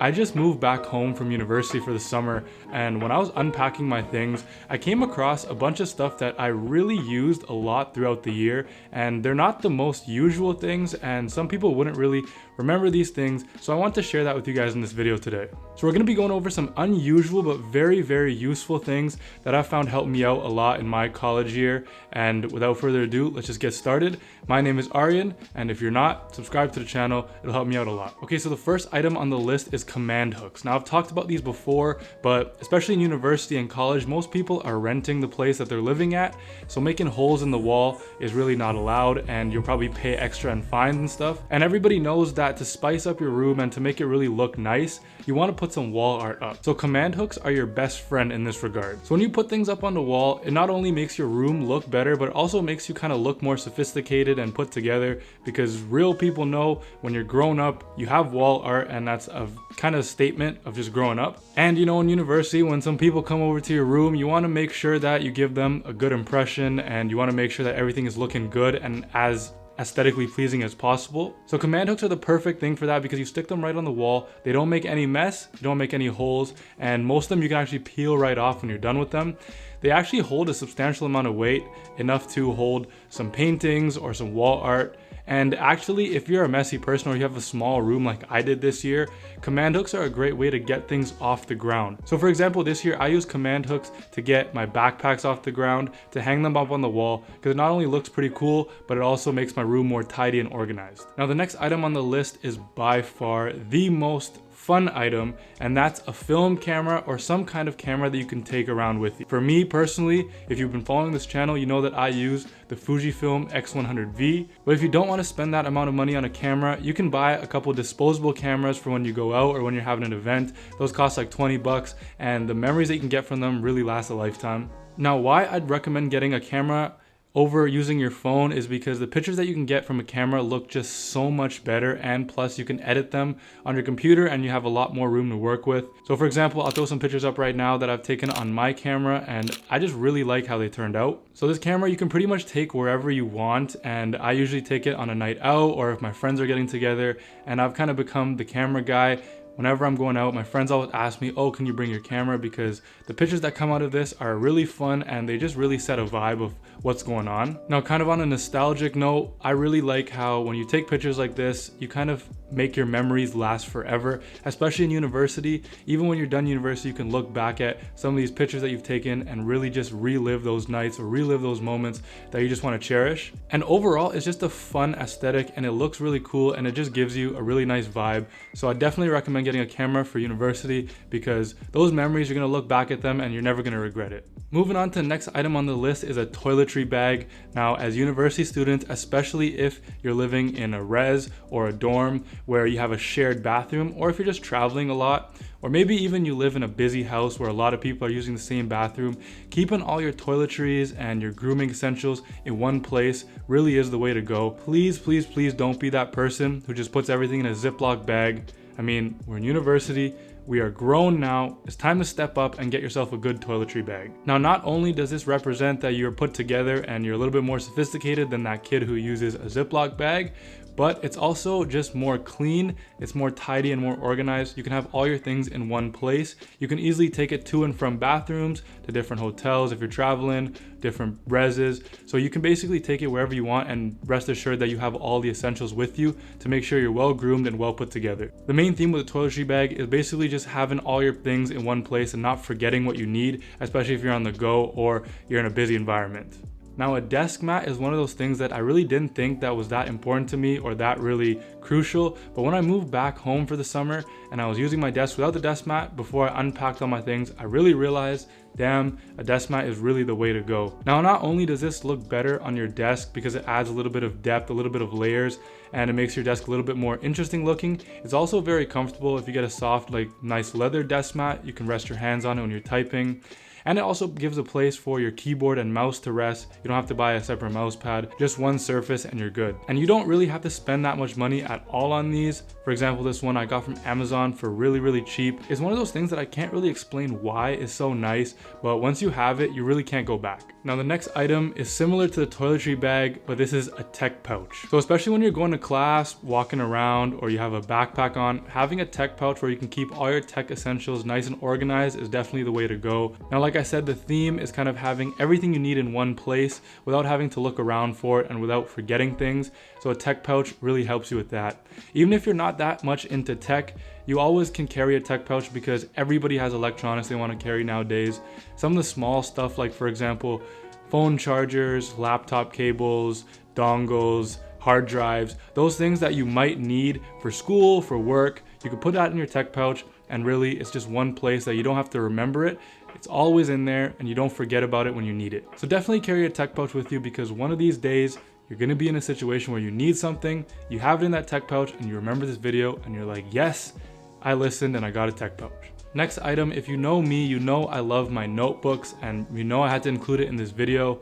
I just moved back home from university for the summer, and when I was unpacking my things, I came across a bunch of stuff that I really used a lot throughout the year, and they're not the most usual things, and some people wouldn't really remember these things, so I want to share that with you guys in this video today. So we're going to be going over some unusual but very, very useful things that I found helped me out a lot in my college year, and without further ado, let's just get started. My name is Aryan, and if you're not, subscribe to the channel, it'll help me out a lot. Okay, so the first item on the list is command hooks. Now I've talked about these before, but especially in university and college, most people are renting the place that they're living at, so making holes in the wall is really not allowed, and you'll probably pay extra in fines and stuff. And everybody knows that to spice up your room and to make it really look nice, you want to put some wall art up. So command hooks are your best friend in this regard. So when you put things up on the wall, it not only makes your room look better, but it also makes you kind of look more sophisticated and put together, because real people know when you're grown up, you have wall art, and that's a kind of statement of just growing up. And you know, in university, when some people come over to your room, you want to make sure that you give them a good impression, and you want to make sure that everything is looking good and as aesthetically pleasing as possible. So command hooks are the perfect thing for that, because you stick them right on the wall. They don't make any mess, you don't make any holes, and most of them you can actually peel right off when you're done with them. They actually hold a substantial amount of weight, enough to hold some paintings or some wall art. And actually, if you're a messy person or you have a small room like I did this year, command hooks are a great way to get things off the ground. So for example, this year I used command hooks to get my backpacks off the ground, to hang them up on the wall, because it not only looks pretty cool, but it also makes my room more tidy and organized. Now the next item on the list is by far the most fun item, and that's a film camera or some kind of camera that you can take around with you. For me personally, if you've been following this channel, you know that I use the Fujifilm X100V. But if you don't want to spend that amount of money on a camera, you can buy a couple disposable cameras for when you go out or when you're having an event. Those cost like 20 bucks, and the memories that you can get from them really last a lifetime. Now, why I'd recommend getting a camera over using your phone is because the pictures that you can get from a camera look just so much better, and plus you can edit them on your computer and you have a lot more room to work with. So for example, I'll throw some pictures up right now that I've taken on my camera, and I just really like how they turned out. So this camera you can pretty much take wherever you want, and I usually take it on a night out or if my friends are getting together, and I've kind of become the camera guy. Whenever I'm going out, my friends always ask me, oh, can you bring your camera? Because the pictures that come out of this are really fun, and they just really set a vibe of what's going on. Now, kind of on a nostalgic note, I really like how when you take pictures like this, you kind of make your memories last forever, especially in university. Even when you're done university, you can look back at some of these pictures that you've taken and really just relive those nights or relive those moments that you just want to cherish. And overall, it's just a fun aesthetic, and it looks really cool, and it just gives you a really nice vibe. So I definitely recommend getting a camera for university, because those memories, you're going to look back at them and you're never going to regret it. Moving on to the next item on the list is a toiletry bag. Now, as university students, especially if you're living in a res or a dorm where you have a shared bathroom, or if you're just traveling a lot, or maybe even you live in a busy house where a lot of people are using the same bathroom, keeping all your toiletries and your grooming essentials in one place really is the way to go. Please, please, please don't be that person who just puts everything in a Ziploc bag. I mean, we're in university, we are grown now, it's time to step up and get yourself a good toiletry bag. Now, not only does this represent that you're put together and you're a little bit more sophisticated than that kid who uses a Ziploc bag, but it's also just more clean, it's more tidy and more organized. You can have all your things in one place. You can easily take it to and from bathrooms, to different hotels if you're traveling, different reses. So you can basically take it wherever you want, and rest assured that you have all the essentials with you to make sure you're well groomed and well put together. The main theme with a toiletry bag is basically just having all your things in one place and not forgetting what you need, especially if you're on the go or you're in a busy environment. Now, a desk mat is one of those things that I really didn't think that was that important to me or that really crucial, but when I moved back home for the summer and I was using my desk without the desk mat before I unpacked all my things, I really realized, damn, a desk mat is really the way to go. Now, not only does this look better on your desk because it adds a little bit of depth, a little bit of layers, and it makes your desk a little bit more interesting looking, it's also very comfortable. If you get a soft, like nice leather desk mat, you can rest your hands on it when you're typing. And it also gives a place for your keyboard and mouse to rest. You don't have to buy a separate mouse pad, just one surface and you're good. And you don't really have to spend that much money at all on these. For example, this one I got from Amazon for really cheap. It's one of those things that I can't really explain why it's so nice, but once you have it, you really can't go back. Now the next item is similar to the toiletry bag, but this is a tech pouch. So especially when you're going to class, walking around, or you have a backpack on, having a tech pouch where you can keep all your tech essentials nice and organized is definitely the way to go. Now, like I said, the theme is kind of having everything you need in one place without having to look around for it and without forgetting things. So a tech pouch really helps you with that. Even if you're not that much into tech, you always can carry a tech pouch because everybody has electronics they want to carry nowadays. Some of the small stuff, like for example, phone chargers, laptop cables, dongles, hard drives, those things that you might need for school, for work, you can put that in your tech pouch, and really it's just one place that you don't have to remember it. It's always in there and you don't forget about it when you need it. So definitely carry a tech pouch with you, because one of these days you're gonna be in a situation where you need something, you have it in that tech pouch, and you remember this video and you're like, yes, I listened and I got a tech pouch. Next item, if you know me, you know I love my notebooks, and you know I had to include it in this video.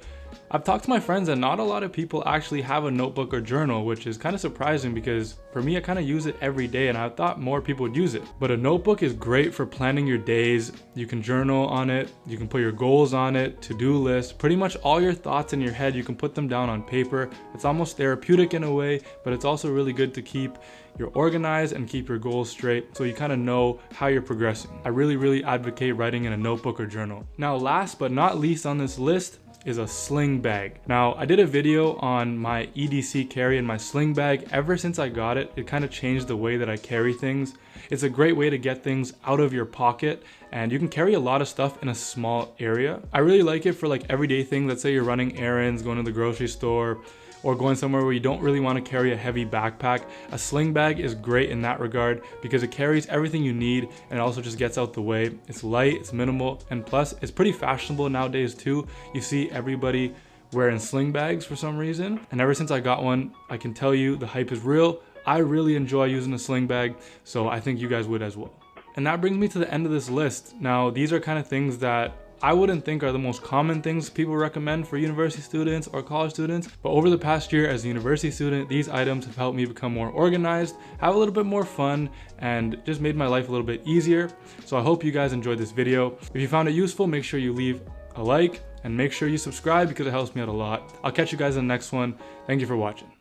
I've talked to my friends and not a lot of people actually have a notebook or journal, which is kind of surprising because for me, I kind of use it every day and I thought more people would use it. But a notebook is great for planning your days. You can journal on it, you can put your goals on it, to-do list, pretty much all your thoughts in your head, you can put them down on paper. It's almost therapeutic in a way, but it's also really good to keep you're organized and keep your goals straight so you kind of know how you're progressing. I really advocate writing in a notebook or journal. Now, last but not least on this list is a sling bag. Now, I did a video on my EDC carry and my sling bag. Ever since I got it, it kind of changed the way that I carry things. It's a great way to get things out of your pocket, and you can carry a lot of stuff in a small area. I really like it for like everyday things. Let's say you're running errands, going to the grocery store, or going somewhere where you don't really want to carry a heavy backpack. A sling bag is great in that regard because it carries everything you need and it also just gets out the way. It's light, it's minimal, and plus it's pretty fashionable nowadays too. You see everybody wearing sling bags for some reason, and ever since I got one, I can tell you the hype is real. I really enjoy using a sling bag, so I think you guys would as well. And that brings me to the end of this list. Now, these are kind of things that I wouldn't think are the most common things people recommend for university students or college students, but over the past year as a university student, these items have helped me become more organized, have a little bit more fun, and just made my life a little bit easier. So I hope you guys enjoyed this video. If you found it useful, make sure you leave a like and make sure you subscribe because it helps me out a lot. I'll catch you guys in the next one. Thank you for watching.